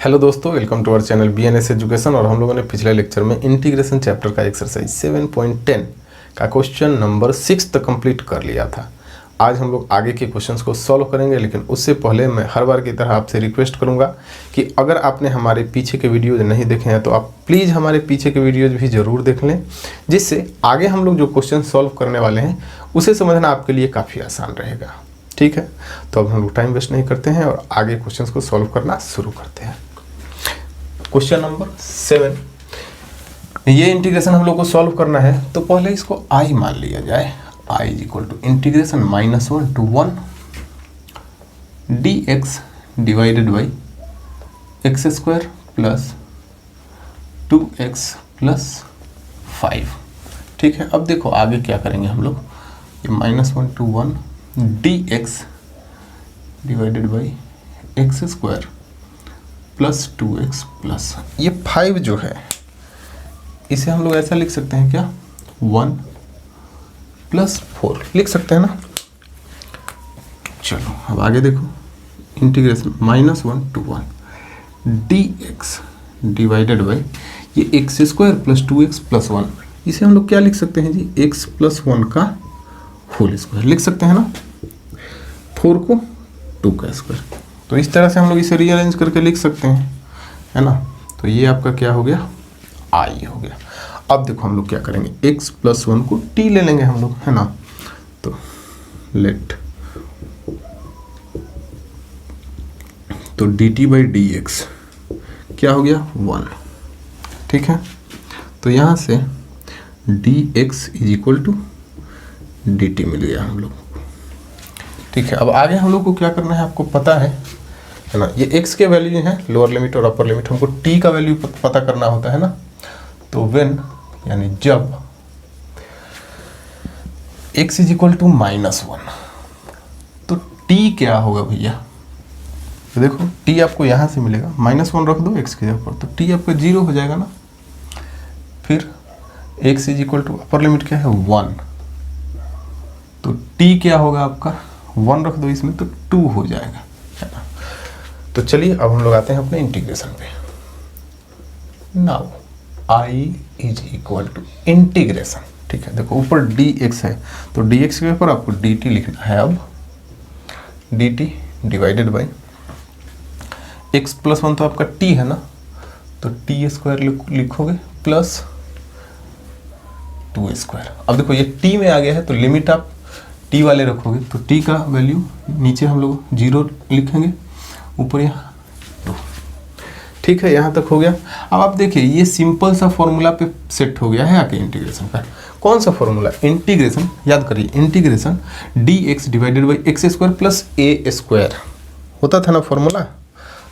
Hello दोस्तों, welcome to our channel BNS education. और हम लोगों ने पिछले लेक्चर में इंटीग्रेशन चैप्टर का एक्सरसाइज 7.10 का क्वेश्चन नंबर 6 तक कंप्लीट कर लिया था। आज हम लोग आगे के क्वेश्चंस को सॉल्व करेंगे, लेकिन उससे पहले मैं हर बार की तरह आपसे रिक्वेस्ट करूंगा कि अगर आपने हमारे पीछे के वीडियोज नहीं देखे हैं तो आप प्लीज़ हमारे पीछे के वीडियोज भी ज़रूर देख लें, जिससे आगे हम लोग जो क्वेश्चन सॉल्व करने वाले हैं उसे समझना आपके लिए काफ़ी आसान रहेगा। ठीक है, तो अब हम लोग टाइम वेस्ट नहीं करते हैं और आगे क्वेश्चंस को सॉल्व करना शुरू करते हैं। क्वेश्चन नंबर 7, ये इंटीग्रेशन हम लोग को सॉल्व करना है, तो पहले इसको आई मान लिया जाए। I is equal to integration -1 to 1 dx divided by x square plus 2x plus 5। ठीक है, अब देखो आगे क्या करेंगे हम लोग। ये -1 to 1 dx divided by x square plus 2x plus ये 5 जो है इसे हम लोग ऐसा लिख सकते हैं क्या, 1 प्लस 4 लिख सकते हैं ना। चलो अब आगे देखो, integration -1 to 1 dx divided by ये x square plus 2x plus 1, इसे हम लोग क्या लिख सकते हैं जी, x प्लस 1 का होल स्क्वायर लिख सकते हैं ना। 4 को 2 का स्क्वायर, तो इस तरह से हम लोग इसे रीअरेंज करके लिख सकते हैं, है ना। तो ये आपका क्या हो गया, आई हो गया। अब देखो हम लोग क्या करेंगे, x प्लस 1 को t ले लेंगे हम लोग, है ना। तो लेट तो dt बाई dx क्या हो गया, 1। ठीक है, तो यहाँ से dx is equal to dt मिल गया हम लोग। ठीक है, अब आगे हम लोग को क्या करना है आपको पता है ना। ये x के वैल्यू है, लोअर लिमिट और अपर लिमिट, हमको t का वैल्यू पता करना होता है ना। तो व्हेन यानी जब x इज इक्वल टू -1 तो t क्या होगा भैया। तो देखो t आपको यहाँ से मिलेगा, -1 रख दो x की जगह पर, तो t आपका 0 हो जाएगा ना। फिर x is equal to upper limit क्या है, 1, तो t क्या होगा आपका, 1 रख दो इसमें तो 2 हो जाएगा, है ना। तो चलिए अब हम लोग आते हैं अपने इंटीग्रेशन पे। Now I is equal to integration. ठीक है, देखो ऊपर dx है तो dx के ऊपर आपको dt लिखना है। अब dt divided by x plus 1 तो आपका t है ना, तो t स्क्वायर लिखोगे प्लस 2 स्क्वायर। अब देखो ये t में आ गया है तो लिमिट आप t वाले रखोगे, तो t का वैल्यू नीचे हम लोग 0 लिखेंगे, ऊपर यहाँ 2। ठीक है, यहाँ तक हो गया। अब आप देखिए ये सिंपल सा फॉर्मूला पे सेट हो गया है आके इंटीग्रेशन का। कौन सा फॉर्मूला, इंटीग्रेशन, याद करिए integration dx divided by x square plus a square होता था ना फॉर्मूला।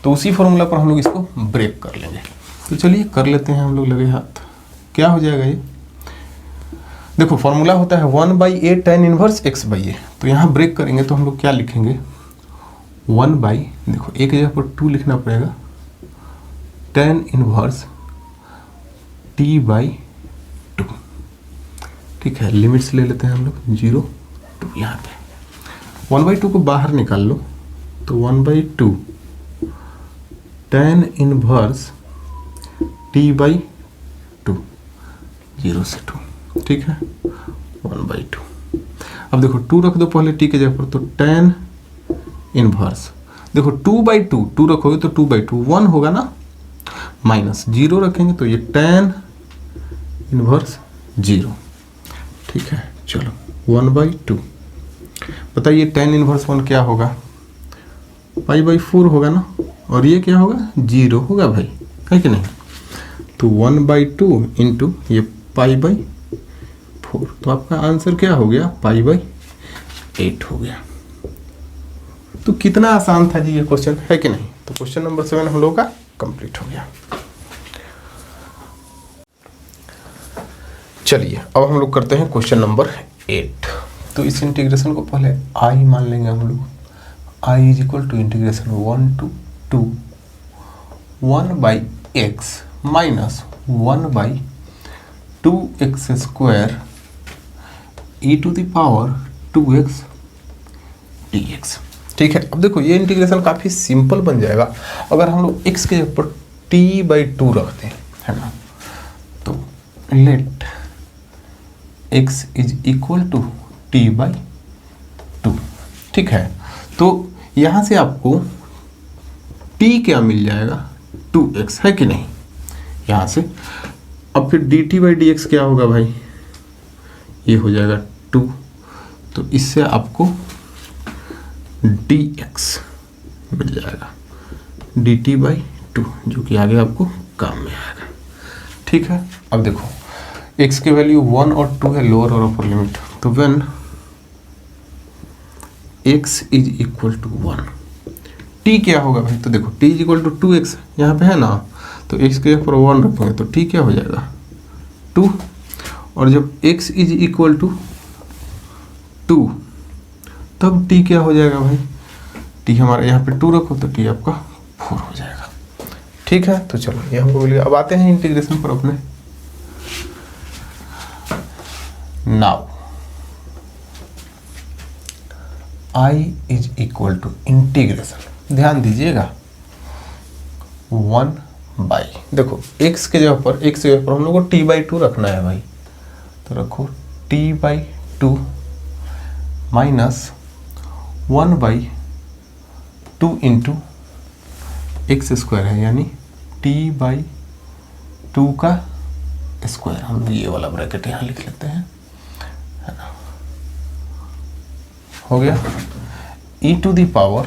तो उसी फॉर्मूला पर हम लोग इसको ब्रेक कर लेंगे। तो चलिए कर लेते हैं हम लोग लगे हाथ। क्या हो जाएगा ये, देखो फॉर्मूला होता है 1/a tan इनवर्स x/a, तो यहाँ ब्रेक करेंगे तो हम लोग क्या लिखेंगे, 1 बाई, देखो एक जगह पर 2 लिखना पड़ेगा, tan इनवर्स t/2। ठीक है, लिमिट्स ले लेते हैं हम लोग 0 2, यहाँ पे 1/2 को बाहर निकाल लो, तो 1/2 tan इनवर्स t/2, 0 से 2। ठीक है, 1/2। अब देखो 2 रख दो पहले t के जगह पर, तो tan इनवर्स, देखो 2/2 2 रखोगे तो 2/2 1 होगा ना, माइनस 0 रखेंगे तो ये tan इनवर्स 0। ठीक है, चलो 1/2, बताइए tan इनवर्स 1 क्या होगा, π/4 होगा ना, और ये क्या होगा, 0 होगा भाई, है कि नहीं। तो 1/2 इंटू ये π/4, तो आपका आंसर क्या हो गया, π/8 हो गया। तो कितना आसान था जी ये क्वेश्चन, है कि नहीं। तो क्वेश्चन नंबर 7 हम लोगों का कंप्लीट हो गया। चलिए अब हम लोग करते हैं क्वेश्चन नंबर 8। तो इस इंटीग्रेशन को पहले आई मान लेंगे हम लोग। I is equal to integration 1 to 2 1/x minus 1/2x स्क्वायर e to the power 2x dx। ठीक है। अब देखो ये इंटीग्रेशन काफ़ी सिंपल बन जाएगा अगर हम लोग x के ऊपर t/2 रखते हैं, है ना। तो let x is equal to t/2, ठीक है। तो यहाँ से आपको t क्या मिल जाएगा, 2x, है कि नहीं, यहाँ से। अब फिर dt/dx क्या होगा भाई, ये हो जाएगा 2, तो इससे आपको dx मिल जाएगा dt/2, जो कि आगे आपको काम में आएगा, ठीक है। अब देखो x की वैल्यू 1 और 2 है, लोअर और अपर लिमिट, तो when x is equal to 1, t क्या होगा भाई, तो देखो t is equal to 2x यहाँ पे है ना, तो x के ऊपर 1 रखेंगे तो t क्या हो जाएगा 2, और जब x इज इक्वल टू 2 तब t क्या हो जाएगा भाई, t हमारा यहाँ पे 2 रखो तो t आपका 4 हो जाएगा, ठीक है। तो चलो ये हमको मिल गया। अब आते हैं इंटीग्रेशन पर अपने। Now I is equal to integration, ध्यान दीजिएगा 1 बाई, देखो x के जगह पर हम लोग को t/2 रखना है भाई, तो रखो t/2 minus 1/2 into x square है, यानी t/2 का स्क्वायर। हम लोग ये वाला ब्रैकेट यहाँ लिख लेते हैं, है ना, हो गया e⁻²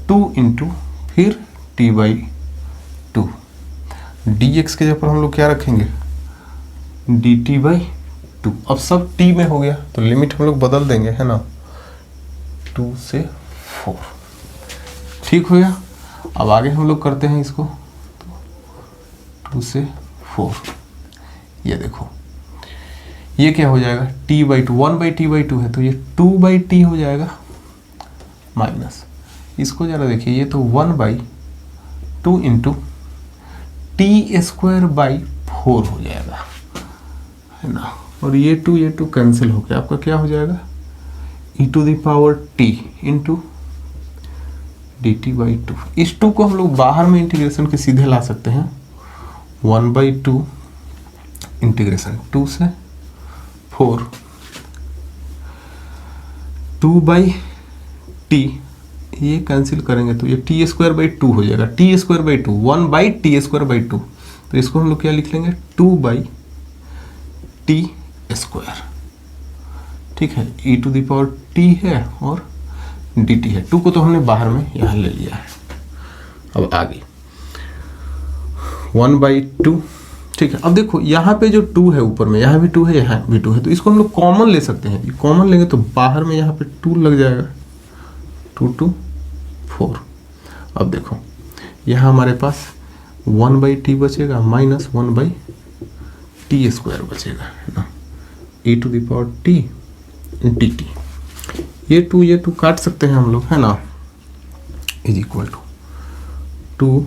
2 इंटू फिर t/2, dx के जगह पर हम लोग क्या रखेंगे dt/2। अब सब t में हो गया तो लिमिट हम लोग बदल देंगे, है ना, 2 से 4, ठीक हो गया। अब आगे हम लोग करते हैं इसको, 2 से 4, ये देखो ये क्या हो जाएगा t/2, 1/t/2 है तो ये 2/t हो जाएगा, माइनस इसको जरा देखिए, ये तो 1/2 इंटू t²/4 हो जाएगा, है ना, और ये 2 कैंसिल हो गया, आपका क्या हो जाएगा e⁻t इंटू dt/2। इस 2 को हम लोग बाहर में इंटीग्रेशन के सीधे ला सकते हैं, 1/2 इंटीग्रेशन 2 से 4 2/t, ये कैंसिल करेंगे तो ये t²/2 हो जाएगा, t²/2 1/t²/2, तो इसको हम लोग क्या लिख लेंगे 2/t², ठीक है। e⁻t है और dt है, 2 को तो हमने बाहर में यहाँ ले लिया है। अब आगे 1/2, ठीक है। अब देखो यहाँ पे जो 2 है ऊपर में, यहाँ भी 2 है, यहाँ भी 2 है, तो इसको हम लोग कॉमन ले सकते हैं। कॉमन लेंगे तो बाहर में यहाँ पे 2 लग जाएगा, 2 2 4। अब देखो यहाँ हमारे पास 1/t बचेगा माइनस 1/t² बचेगा, है ना, e⁻t dt। ये 2 काट सकते हैं हम लोग, है ना, इज इक्वल टू 2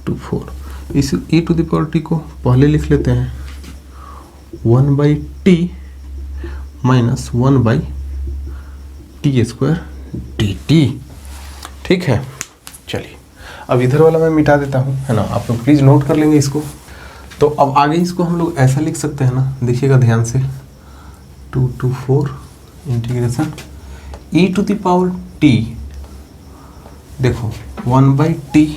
to 4। इस e⁻t को पहले लिख लेते हैं 1/t माइनस 1/t² dt, ठीक है। चलिए अब इधर वाला मैं मिटा देता हूँ, है ना, आप लोग प्लीज़ नोट कर लेंगे इसको। तो अब आगे इसको हम लोग ऐसा लिख सकते हैं ना, देखिएगा ध्यान से, 2 to 4 इंटीग्रेशन e⁻t, देखो 1/t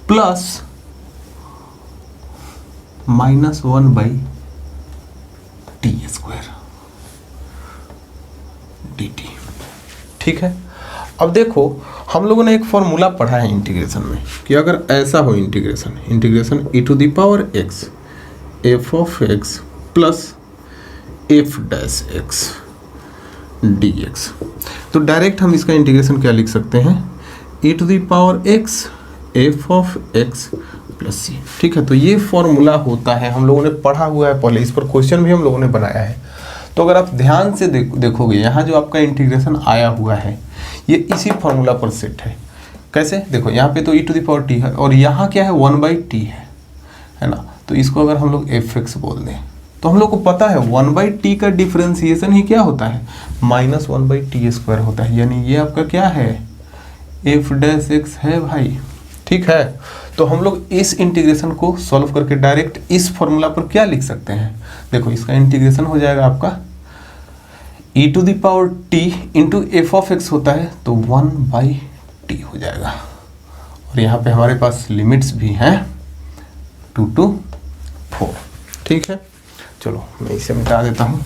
plus minus 1/t² dt, ठीक है। अब देखो हम लोगों ने एक फॉर्मूला पढ़ा है इंटीग्रेशन में कि अगर ऐसा हो integration e⁻x f(x) plus f'(x) dx, तो डायरेक्ट हम इसका इंटीग्रेशन क्या लिख सकते हैं e⁻x f(x) प्लस c, ठीक है। तो ये फॉर्मूला होता है, हम लोगों ने पढ़ा हुआ है पहले, इस पर क्वेश्चन भी हम लोगों ने बनाया है। तो अगर आप ध्यान से देखोगे यहाँ जो आपका इंटीग्रेशन आया हुआ है ये इसी फॉर्मूला पर सेट है। कैसे, देखो यहाँ पे तो e⁻t है और यहाँ क्या है 1/t है ना, तो इसको अगर हम लोग f(x) बोल दें तो हम लोग को पता है 1/t का डिफरेंशिएशन ही क्या होता है, -1/t² होता है, यानी ये आपका क्या है, f' है भाई। ठीक है, तो हम लोग इस इंटीग्रेशन को सॉल्व करके डायरेक्ट इस फॉर्मूला पर क्या लिख सकते हैं, देखो इसका इंटीग्रेशन हो जाएगा आपका e⁻t इंटू f होता है तो 1/t हो जाएगा, और यहाँ पे हमारे पास लिमिट्स भी हैं 2 to 4। ठीक है, चलो मैं इसे मिटा देता हूँ।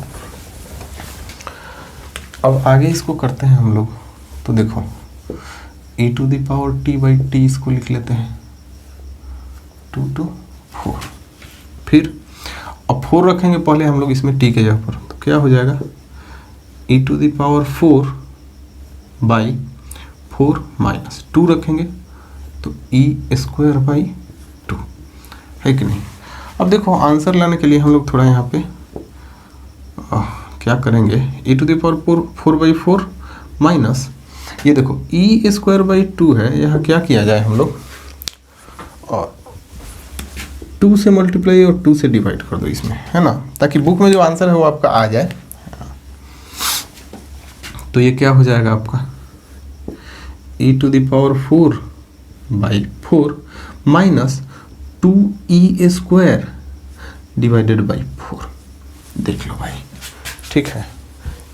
अब आगे इसको करते हैं हम लोग, तो देखो e⁻t/t इसको लिख लेते हैं 2 to 4, फिर अब 4 रखेंगे पहले हम लोग इसमें t के जगह पर, तो क्या हो जाएगा e⁻4/4 माइनस 2 रखेंगे तो e²/2 है कि नहीं। अब देखो आंसर लाने के लिए हम लोग थोड़ा यहाँ पे क्या करेंगे, e⁻4/4 माइनस ये देखो e²/2 है, यहाँ क्या किया जाए हम लोग, और 2 से मल्टीप्लाई और 2 से डिवाइड कर दो इसमें, है ना, ताकि बुक में जो आंसर है वो आपका आ जाए। तो ये क्या हो जाएगा आपका e⁻4/4 minus 2e² divided by 4। देख लो भाई, ठीक है,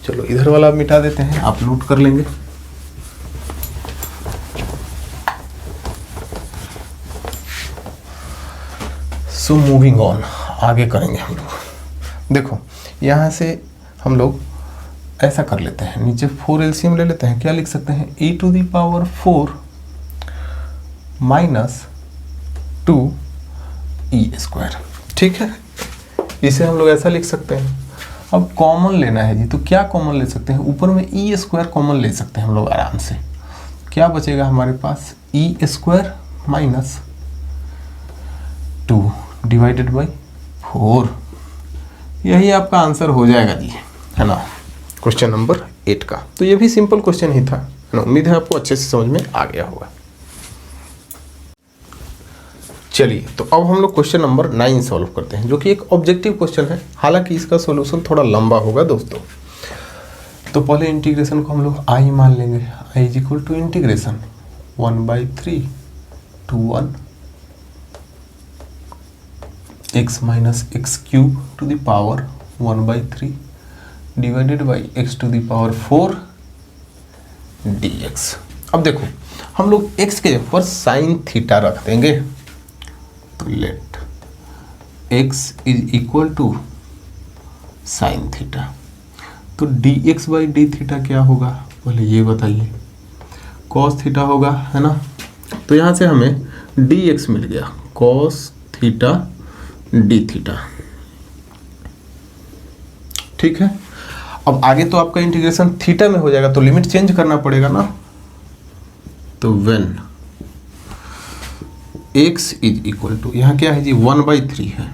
चलो इधर वाला मिटा देते हैं, आप नोट कर लेंगे। सो मूविंग ऑन, आगे करेंगे हम लोग। देखो यहाँ से हम लोग ऐसा कर लेते हैं, नीचे 4 एलसीएम ले लेते हैं, क्या लिख सकते हैं e⁻4 माइनस 2e²। ठीक है, इसे हम लोग ऐसा लिख सकते हैं। अब कॉमन लेना है जी, तो क्या कॉमन ले सकते हैं, ऊपर में e² कॉमन ले सकते हैं हम लोग आराम से। क्या बचेगा हमारे पास e² माइनस 2 डिवाइडेड बाई 4। यही आपका आंसर हो जाएगा जी, है ना, क्वेश्चन नंबर 8 का। तो ये भी सिंपल क्वेश्चन ही था, है ना, उम्मीद है आपको अच्छे से समझ में आ गया होगा। चलिए, तो अब हम लोग क्वेश्चन नंबर 9 सॉल्व करते हैं, जो कि एक ऑब्जेक्टिव क्वेश्चन है, हालांकि इसका सॉल्यूशन थोड़ा लंबा होगा दोस्तों। तो पहले इंटीग्रेशन को हम लोग i मान लेंगे, i is equal to integration 1/3 to 1 x minus x³ to the power 1/3 divided by x to the power 4 dx। अब देखो हम लोग x के जगह पर साइन थीटा रख देंगे, तो let x is equal to sine theta. तो dx बाई डी थीटा क्या होगा, पहले ये बताइए, cos थीटा होगा, है ना। तो यहाँ से हमें dx मिल गया, cos थीटा डी थीटा। ठीक है, अब आगे तो आपका इंटीग्रेशन थीटा में हो जाएगा, तो लिमिट चेंज करना पड़ेगा ना। तो when x is equal to, यहाँ क्या है जी 1/3 है,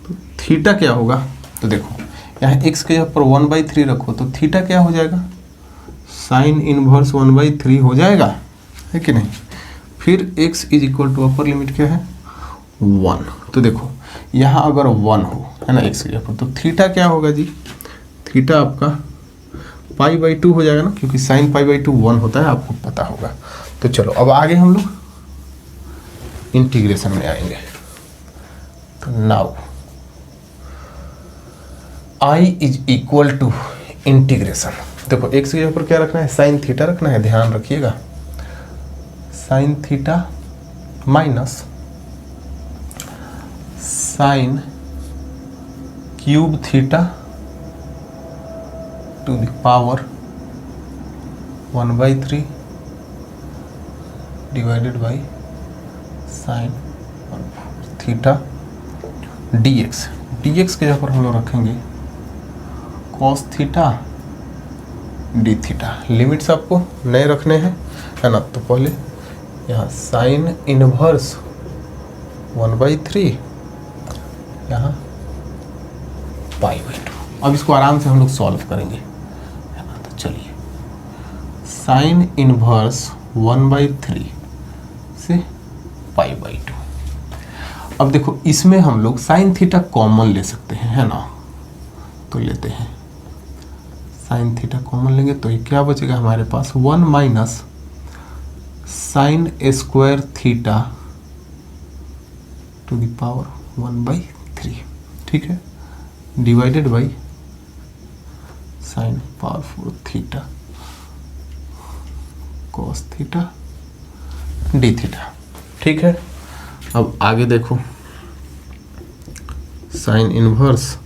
तो थीटा क्या होगा, तो देखो यहाँ x के जगह पर 1/3 रखो, तो थीटा क्या हो जाएगा, साइन इनवर्स 1/3 हो जाएगा, है कि नहीं। फिर x is equal to upper limit क्या है 1, तो देखो यहाँ अगर 1 हो, है ना, x के जगह पर, तो थीटा क्या होगा जी, थीटा आपका π/2 हो जाएगा ना, क्योंकि साइन π/2 1 होता है, आपको पता होगा। तो चलो अब आगे हम लोग इंटीग्रेशन में आएंगे। तो now i is equal to integration, देखो x के जगह पर क्या रखना है, साइन थीटा रखना है, ध्यान रखिएगा, sine theta minus sine cube theta to the power 1/3 divided by sine theta dx। dx के जगह पर हम लोग रखेंगे cos theta d theta. Limits आपको नए रखने हैं, है ना। तो पहले यहाँ साइन इनवर्स 1/3, यहाँ π/2। अब इसको आराम से हम लोग सॉल्व करेंगे, है ना। तो चलिए, साइन इनवर्स 1/3 से π/2। अब देखो इसमें हम लोग साइन थीटा कॉमन ले सकते हैं, है ना, तो लेते हैं साइन थीटा कॉमन लेंगे तो ये क्या बचेगा हमारे पास 1 minus sine square theta to the power 1/3, ठीक है, divided by sine power 4 theta cos theta d theta, ठीक है। अब आगे देखो साइन इनवर्स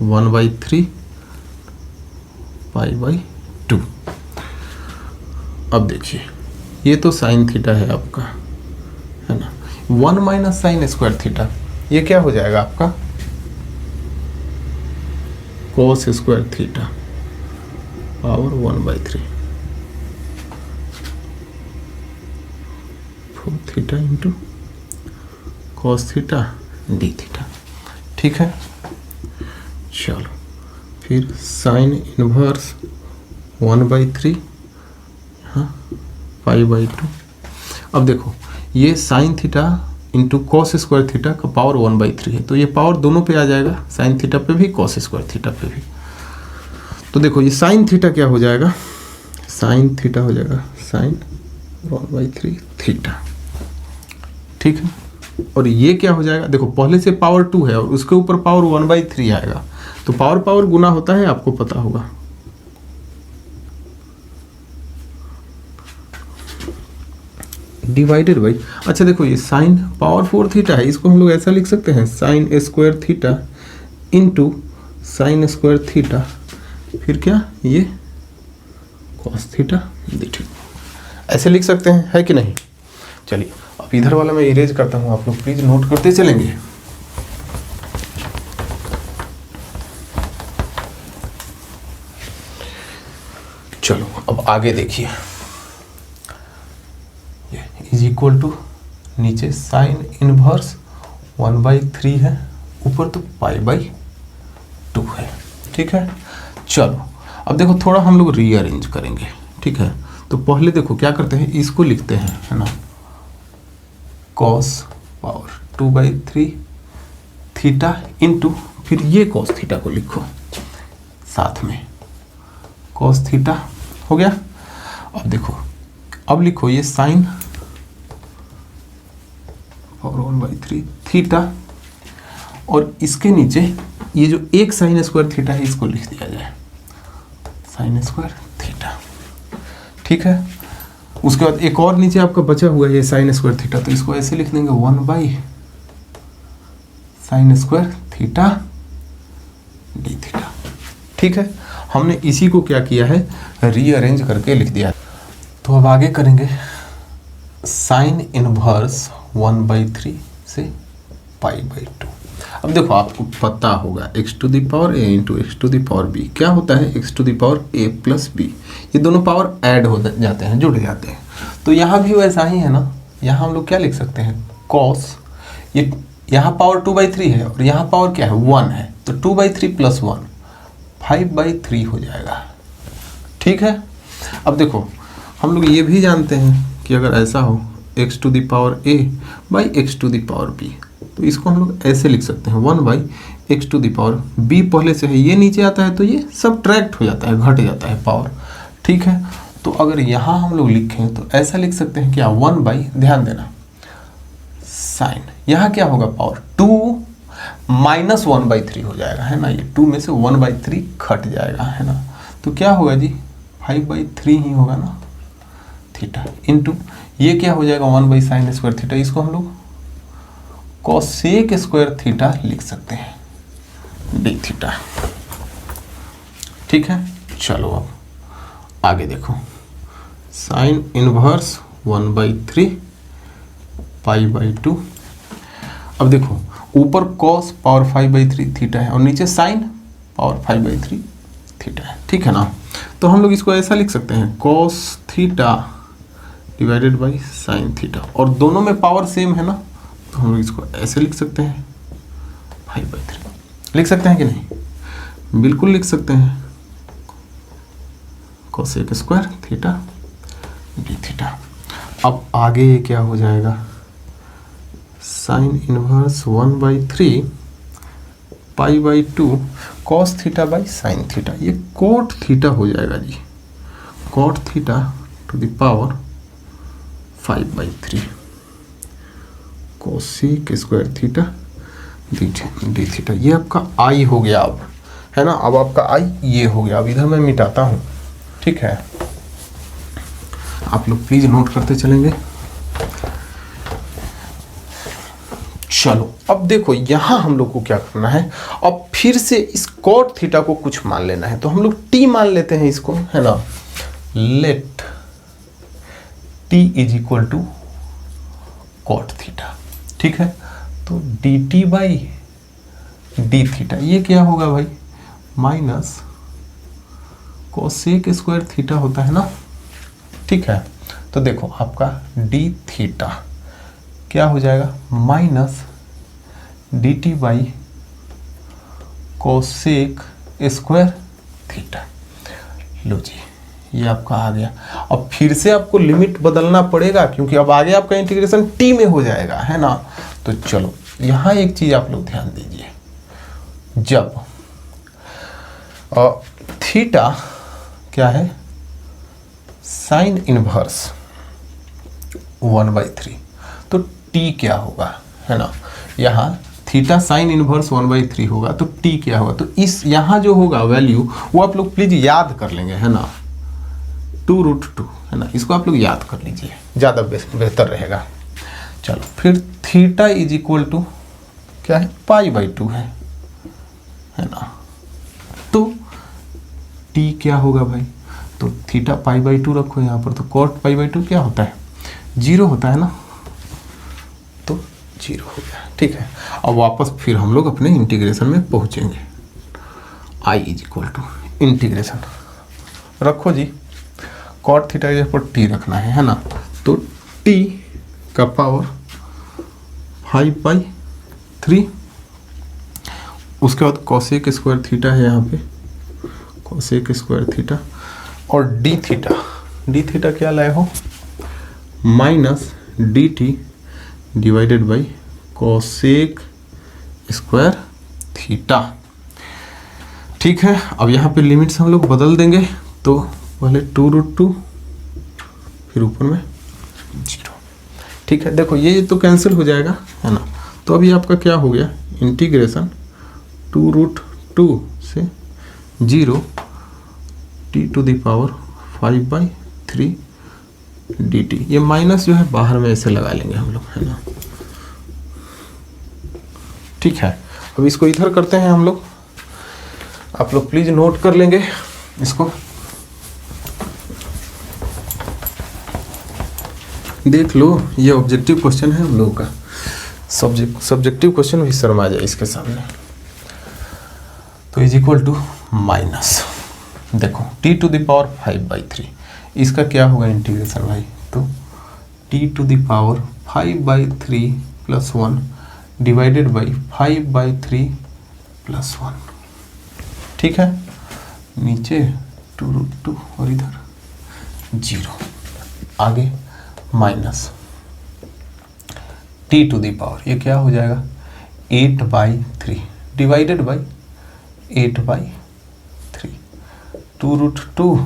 1/3 π/2। अब देखिए ये तो साइन थीटा है आपका, है ना, 1 माइनस साइन स्क्वायर थीटा, ये क्या हो जाएगा आपका cos square theta power 1/3 4 theta into cos theta d theta, ठीक है। चलो फिर साइन इनवर्स 1/3 हाँ π/2। अब देखो ये sine theta into cos square theta का पावर 1/3 है, तो ये पावर दोनों पे आ जाएगा, साइन थीटा पे भी कॉस स्क्वायर थीटा पे भी। तो देखो ये साइन थीटा क्या हो जाएगा, साइन थीटा हो जाएगा साइन 1/3 थीटा, ठीक है। और ये क्या हो जाएगा, देखो पहले से पावर 2 है और उसके ऊपर पावर 1/3 आएगा, तो पावर पावर गुना होता है, आपको पता होगा। डिवाइडेड बाई, अच्छा देखो ये साइन पावर 4 थीटा है, इसको हम लोग ऐसा लिख सकते हैं sine square theta into sine square theta, फिर क्या ये कॉस थीटा डी थीटा, ऐसे लिख सकते हैं, है कि नहीं। चलिए अब इधर वाला मैं इरेज करता हूँ, आप लोग प्लीज नोट करते चलेंगे। चलो अब आगे देखिए, ये इज इक्वल टू नीचे साइन इनवर्स 1/3 है, ऊपर तो π/2 है, ठीक है। चलो अब देखो थोड़ा हम लोग रीअरेंज करेंगे, ठीक है। तो पहले देखो क्या करते हैं, इसको लिखते हैं, है ना, कॉस पावर 2/3 थीटा इंटू फिर ये कॉस थीटा को लिखो साथ में, कॉस थीटा हो गया। अब देखो अब लिखो ये साइन पावर 1/3 थीटा और इसके नीचे ये जो एक साइन स्क्वायर थीटा है इसको लिख दिया जाए साइन स्क्वायर थीटा, ठीक है। उसके बाद एक और नीचे आपका बचा हुआ है ये साइन स्क्वायर थीटा, तो इसको ऐसे लिख देंगे 1 sine square theta d theta, ठीक है। हमने इसी को क्या किया है, रीअरेंज करके लिख दिया। तो अब आगे करेंगे साइन इनवर्स 1/3 से π/2। अब देखो आपको पता होगा x to the power a into x to the power b क्या होता है, x to the power a plus b, ये दोनों पावर ऐड हो जाते हैं, जुड़ जाते हैं। तो यहाँ भी वैसा ही है ना, यहाँ हम लोग क्या लिख सकते हैं cos, ये यहाँ पावर 2/3 है और यहाँ पावर क्या है 1 है, तो 2/3 प्लस 1 5/3 हो जाएगा, ठीक है। अब देखो हम लोग ये भी जानते हैं कि अगर ऐसा हो x to the power a by x to the power b, तो इसको हम लोग ऐसे लिख सकते हैं 1/x to the power b, पहले से है ये नीचे आता है तो ये सब ट्रैक्ट हो जाता है, घट जाता है पावर, ठीक है। तो अगर यहाँ हम लोग लिखें तो ऐसा लिख सकते हैं क्या 1/, ध्यान देना साइन, यहाँ क्या होगा पावर 2 माइनस 1/3 हो जाएगा, है ना, ये 2 में से 1/3 घट जाएगा, है ना, तो क्या होगा जी 5/3 ही होगा ना थीटा, इंटू ये क्या हो जाएगा 1 साइन स्क्वायर थीटा, इसको हम लोग कोसेक स्क्वायर थीटा लिख सकते हैं डी थीटा, ठीक है। चलो अब आगे देखो साइन इनवर्स 1/3 π/2। अब देखो ऊपर कॉस पावर 5/3 थीटा है और नीचे साइन पावर 5/3 थीटा है, ठीक है ना। तो हम लोग इसको ऐसा लिख सकते हैं cos theta divided by sine theta, और दोनों में पावर सेम है ना, तो हम लोग इसको ऐसे लिख सकते हैं 5/3, लिख सकते हैं कि नहीं, बिल्कुल लिख सकते हैं cosec square theta d theta. अब आगे ये क्या हो जाएगा sine inverse 1/3 π/2 cos theta by sine theta, ये कोट थीटा हो जाएगा जी, cot theta to the power 5/3 cosec square theta d theta. ये आपका आई हो गया अब, है ना, अब आपका आई ये हो गया। अब इधर मैं मिटाता हूँ, ठीक है, आप लोग प्लीज नोट करते चलेंगे। चलो अब देखो यहां हम लोग को क्या करना है, अब फिर से इस कॉट थीटा को कुछ मान लेना है, तो हम लोग टी मान लेते हैं इसको, है ना, let t is equal to cot theta, ठीक है। तो d t by d theta ये क्या होगा भाई, माइनस कोसेक स्क्वायर थीटा होता है ना, ठीक है। तो देखो आपका डी थीटा क्या हो जाएगा, minus d t by cosec square theta. लो जी ये आपका आ गया। अब फिर से आपको लिमिट बदलना पड़ेगा क्योंकि अब आगे आपका इंटीग्रेशन टी में हो जाएगा, है ना। तो चलो यहाँ एक चीज आप लोग ध्यान दीजिए, जब थीटा क्या है, साइन इनवर्स 1/3, तो टी क्या होगा, है ना, यहाँ थीटा साइन इनवर्स 1/3 होगा, तो टी क्या होगा, तो इस यहाँ जो होगा वैल्यू वो आप लोग प्लीज याद कर लेंगे, है ना, 2√2, है ना, इसको आप लोग याद कर लीजिए, ज़्यादा बेहतर रहेगा। चलो फिर थीटा इज इक्वल टू क्या है, π/2 है ना, तो टी क्या होगा भाई, तो थीटा π/2 रखो यहाँ पर, तो कॉट π/2 क्या होता है, 0 होता है ना, तो 0 हो गया, ठीक है। अब वापस फिर हम लोग अपने इंटीग्रेशन में पहुंचेंगे। आई इज इक्वल टू इंटीग्रेशन रखो जी, कॉट थीटा के पर टी रखना है ना, तो टी का पावर 5/3, उसके बाद कोसेक स्क्वायर थीटा है यहाँ पे, कोसेक स्क्वायर थीटा, और डी थीटा क्या लाए हो, minus d T divided by cosec square theta, ठीक है। अब यहाँ पे लिमिट्स हम लोग बदल देंगे, तो पहले 2√2 फिर ऊपर में 0, ठीक है। देखो ये तो कैंसिल हो जाएगा, है ना, तो अभी आपका क्या हो गया, इंटीग्रेशन 2√2 से 0 t to the power 5/3 dt। ये माइनस जो है बाहर में ऐसे लगा लेंगे हम लोग, है ना, ठीक है। अब इसको इधर करते हैं हम लोग, आप लोग प्लीज नोट कर लेंगे इसको, देख लो ये ऑब्जेक्टिव क्वेश्चन है हम लोगों का, सब्जेक्टिव क्वेश्चन भी शर्मा जाए इसके सामने। तो इज इक्वल टू माइनस, देखो टी टू द पावर 5/3, इसका क्या होगा इंटीग्रेशन भाई, तो t to the power 5/3 + 1 divided by 5/3 + 1, ठीक है। नीचे 2√2 और इधर 0, आगे minus t to the power, ये क्या हो जाएगा 8/3 divided by 8/3, 2√2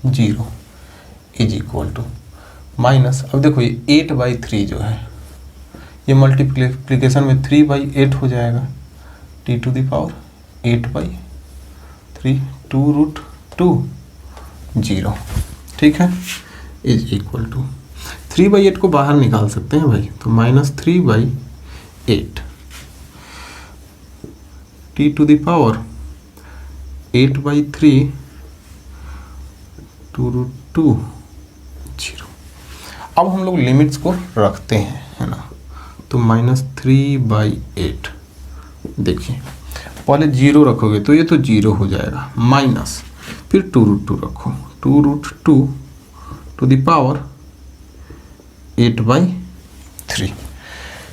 0 is equal to minus, अब देखो ये 8/3 जो है ये मल्टीप्लिकेशन में 3/8 हो जाएगा, टी टू द पावर 8/3 2√2 0, ठीक है, इज इक्वल टू 3/8 को बाहर निकाल सकते हैं भाई, तो -3/8 टी टू द पावर 8/3 2√2 0। अब हम लोग लिमिट्स को रखते हैं, है ना, तो -3/8, देखिए पहले 0 रखोगे तो ये तो 0 हो जाएगा, माइनस फिर 2√2 रखो, 2√2 टू द पावर 8/3,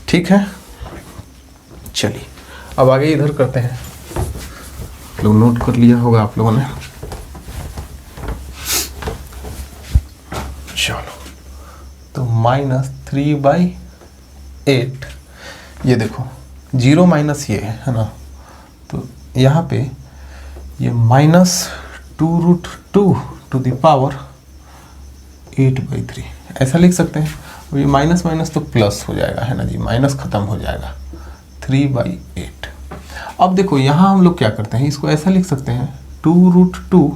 ठीक है। चलिए अब आगे इधर करते हैं, लोग नोट कर लिया होगा आप लोगों ने, चलो तो -3/8 ये देखो 0 माइनस ये है ना, तो यहाँ पे ये -2√2 टू द पावर 8/3 ऐसा लिख सकते हैं। ये माइनस माइनस तो प्लस हो जाएगा है ना जी, माइनस खत्म हो जाएगा 3/8। अब देखो यहाँ हम लोग क्या करते हैं, इसको ऐसा लिख सकते हैं 2√2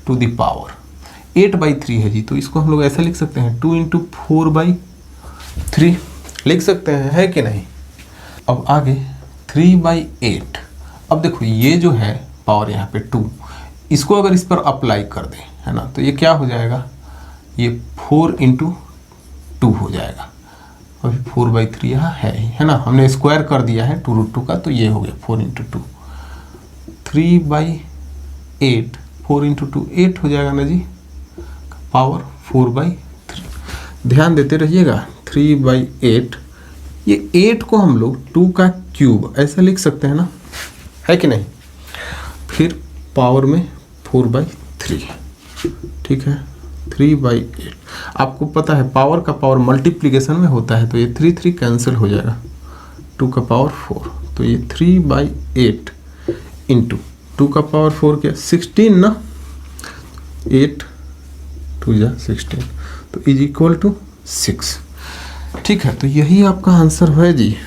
टू द पावर 8/3 है जी, तो इसको हम लोग ऐसा लिख सकते हैं 2 × 4/3 लिख सकते हैं, है कि नहीं। अब आगे 3/8। अब देखो ये जो है पावर यहाँ पे 2, इसको अगर इस पर अप्लाई कर दें है ना, तो ये क्या हो जाएगा, ये 4 × 2 हो जाएगा। अभी 4/3 यहाँ है ना, हमने स्क्वायर कर दिया है 2√2 का, तो ये हो गया 4 × 2। 3/8 4 × 2 8 हो जाएगा ना जी, पावर 4/3। ध्यान देते रहिएगा 3/8, ये 8 को हम लोग 2 का क्यूब ऐसा लिख सकते हैं ना, है कि नहीं। फिर पावर में 4/3, ठीक है 3/8। आपको पता है पावर का पावर मल्टीप्लिकेशन में होता है, तो ये 3 कैंसिल हो जाएगा, 2 का पावर 4, तो ये 3/8 इंटू 2 का पावर 4 क्या 16 ना, 8 2 जा 16, तो इज इक्वल टू 6। ठीक है, तो यही आपका आंसर है जी।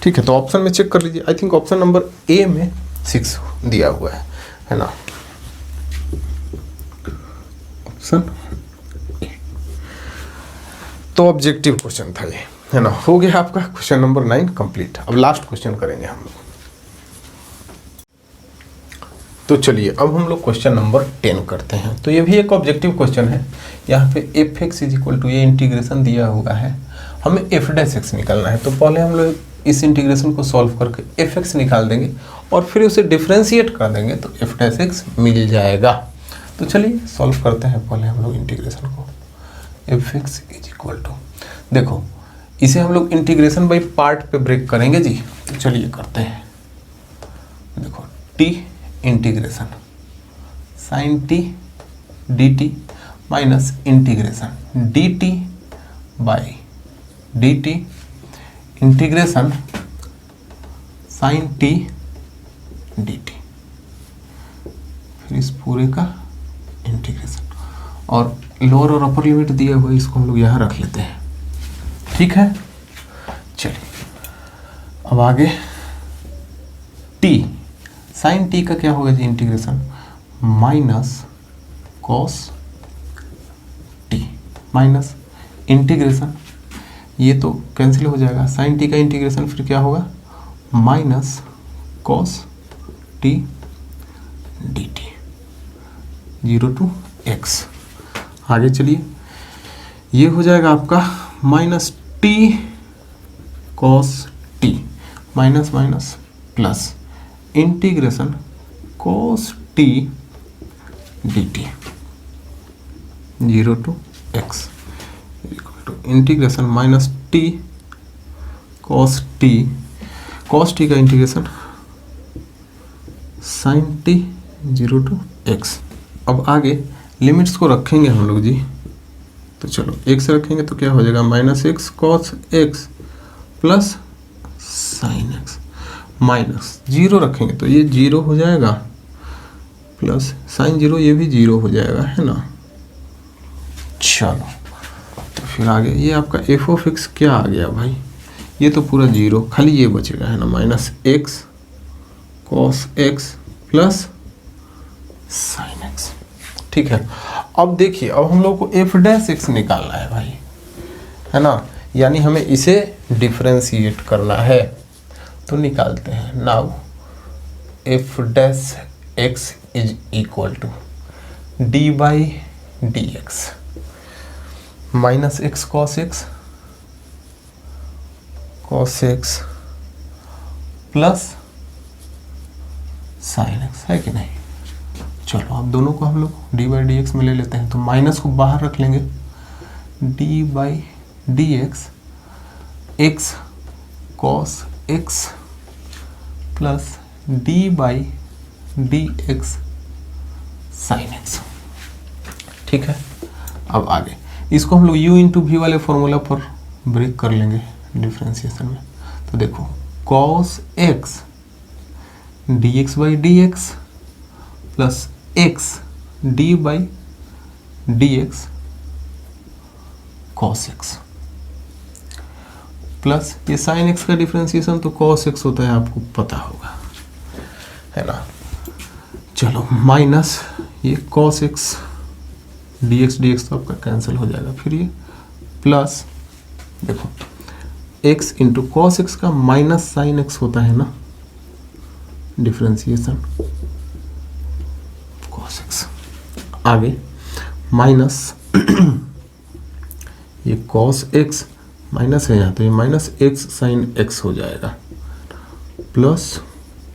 ठीक है, तो ऑप्शन में चेक कर लीजिए, I think option number A में 6 दिया हुआ है ना, ऑप्शन ए। तो ऑब्जेक्टिव क्वेश्चन था ये, है ना। हो गया आपका क्वेश्चन नंबर 9 कंप्लीट। अब लास्ट क्वेश्चन करेंगे हम लोग। तो चलिए अब हम लोग क्वेश्चन नंबर 10 करते हैं। तो ये भी एक ऑब्जेक्टिव क्वेश्चन है। यहाँ पे f(x) = ये इंटीग्रेशन दिया हुआ है, हमें f' निकालना है। तो पहले हम लोग इस इंटीग्रेशन को सॉल्व करके f(x) निकाल देंगे और फिर उसे डिफ्रेंशिएट कर देंगे तो f' मिल जाएगा। तो चलिए सॉल्व करते हैं पहले हम लोग इंटीग्रेशन को। f(x) = देखो इसे हम लोग इंटीग्रेशन बाई पार्ट पे ब्रेक करेंगे जी। तो चलिए करते हैं। देखो t integration sin t dt minus integration dt by dt integration sin t dt, फिर इस पूरे का इंटीग्रेशन, और लोअर और अपर लिमिट दिया हुआ है, इसको हम लोग यहाँ रख लेते हैं। ठीक है, चलिए अब आगे t साइन t का क्या होगा जी integration minus cos t minus integration, ये तो कैंसिल हो जाएगा, साइन t का इंटीग्रेशन फिर क्या होगा minus cos t dt 0 to x। आगे चलिए ये हो जाएगा आपका minus t cos t minus minus plus integration cos t dt 0 to x integration minus t cos t का integration sin t 0 to x। अब आगे लिमिट्स को रखेंगे हम लोग जी। तो चलो x रखेंगे तो क्या हो जाएगा -x cos x plus sin x, minus 0 रखेंगे तो ये 0 हो जाएगा प्लस sin 0 ये भी 0 हो जाएगा, है ना। चलो तो फिर आगे ये आपका f(x) क्या आ गया भाई, ये तो पूरा 0, खाली ये बचेगा, है ना, -x cos x plus sin x। ठीक है, अब देखिए अब हम लोग को f' निकालना है भाई, है ना, यानी हमें इसे डिफरेंशिएट करना है। तो निकालते हैं। Now f' x is equal to d by d x minus x cos x plus sine x, है कि नहीं। चलो अब दोनों को हम लोग डी बाई डी एक्स में ले लेते हैं। तो माइनस को बाहर रख लेंगे, D by d x cos x plus D by d x sine x. ठीक है, अब आगे इसको हम लोग u इंटू वी वाले फॉर्मूला पर ब्रेक कर लेंगे, डिफ्रेंसिएशन में। तो देखो cos x dx by d x plus x D by d x cos x plus ये sin x का डिफ्रेंसिएशन तो cos x होता है, आपको पता होगा, है ना। चलो माइनस ये cos x dx तो आपका कैंसिल हो जाएगा, फिर ये प्लस देखो x इंटू कॉस एक्स का माइनस साइन एक्स होता है ना, डिफ्रेंसिएशन कॉस एक्स, आगे माइनस ये कॉस एक्स माइनस है यहाँ, तो ये माइनस एक्स साइन एक्स हो जाएगा प्लस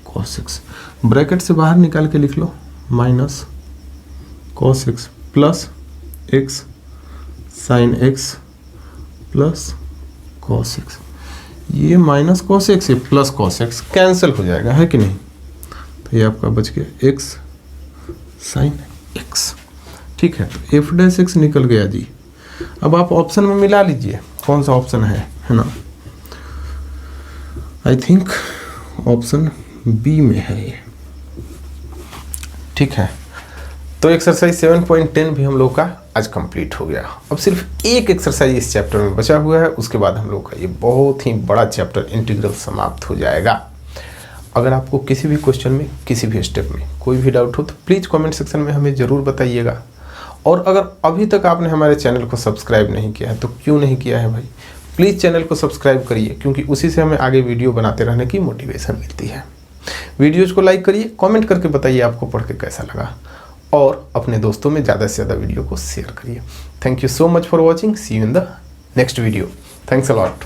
कॉस एक्स, ब्रैकेट से बाहर निकाल के लिख लो minus cos x plus x sine x plus cos x, ये माइनस कॉस एक्स ये प्लस कॉस एक्स कैंसिल हो जाएगा, है कि नहीं। तो ये आपका बच गया एक्स साइन एक्स, ठीक है। तो एफ डैश एक्स निकल गया जी। अब आप ऑप्शन में मिला लीजिए कौन सा ऑप्शन है ना। आई थिंक ऑप्शन बी में है ये, ठीक है। तो एक्सरसाइज 7.10 भी हम लोग का आज कंप्लीट हो गया। अब सिर्फ एक एक्सरसाइज इस चैप्टर में बचा हुआ है, उसके बाद हम लोग का ये बहुत ही बड़ा चैप्टर इंटीग्रल समाप्त हो जाएगा। अगर आपको किसी भी क्वेश्चन में किसी भी स्टेप में कोई भी डाउट हो तो प्लीज़ कमेंट सेक्शन में हमें ज़रूर बताइएगा। और अगर अभी तक आपने हमारे चैनल को सब्सक्राइब नहीं किया है तो क्यों नहीं किया है भाई, प्लीज़ चैनल को सब्सक्राइब करिए, क्योंकि उसी से हमें आगे वीडियो बनाते रहने की मोटिवेशन मिलती है। वीडियोज़ को लाइक करिए, कॉमेंट करके बताइए आपको पढ़ के कैसा लगा, और अपने दोस्तों में ज़्यादा से ज़्यादा वीडियो को शेयर करिए। Thank you so much for watching, see you in the next video, thanks a lot.